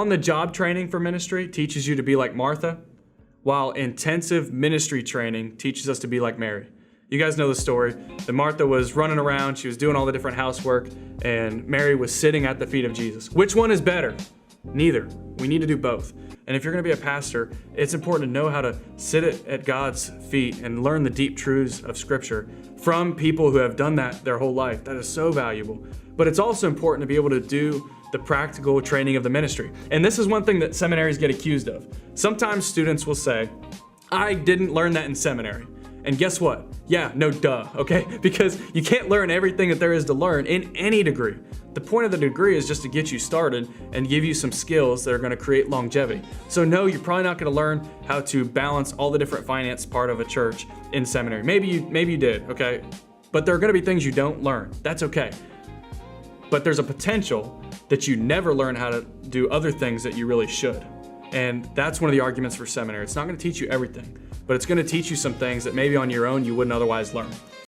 On-the-job training for ministry teaches you to be like Martha, while intensive ministry training teaches us to be like Mary. You guys know the story. That Martha was running around, she was doing all the different housework, and Mary was sitting at the feet of Jesus. Which one is better? Neither. We need to do both. And if you're going to be a pastor, it's important to know how to sit at God's feet and learn the deep truths of Scripture from people who have done that their whole life. That is so valuable. But it's also important to be able to do the practical training of the ministry. And this is one thing that seminaries get accused of. Sometimes students will say, I didn't learn that in seminary. And guess what? Yeah, no duh, okay? Because you can't learn everything that there is to learn in any degree. The point of the degree is just to get you started and give you some skills that are gonna create longevity. So no, you're probably not gonna learn how to balance all the different finance part of a church in seminary. Maybe you did, okay? But there are gonna be things you don't learn. That's okay. But there's a potential that you never learn how to do other things that you really should. And that's one of the arguments for seminary. It's not gonna teach you everything, but it's gonna teach you some things that maybe on your own you wouldn't otherwise learn.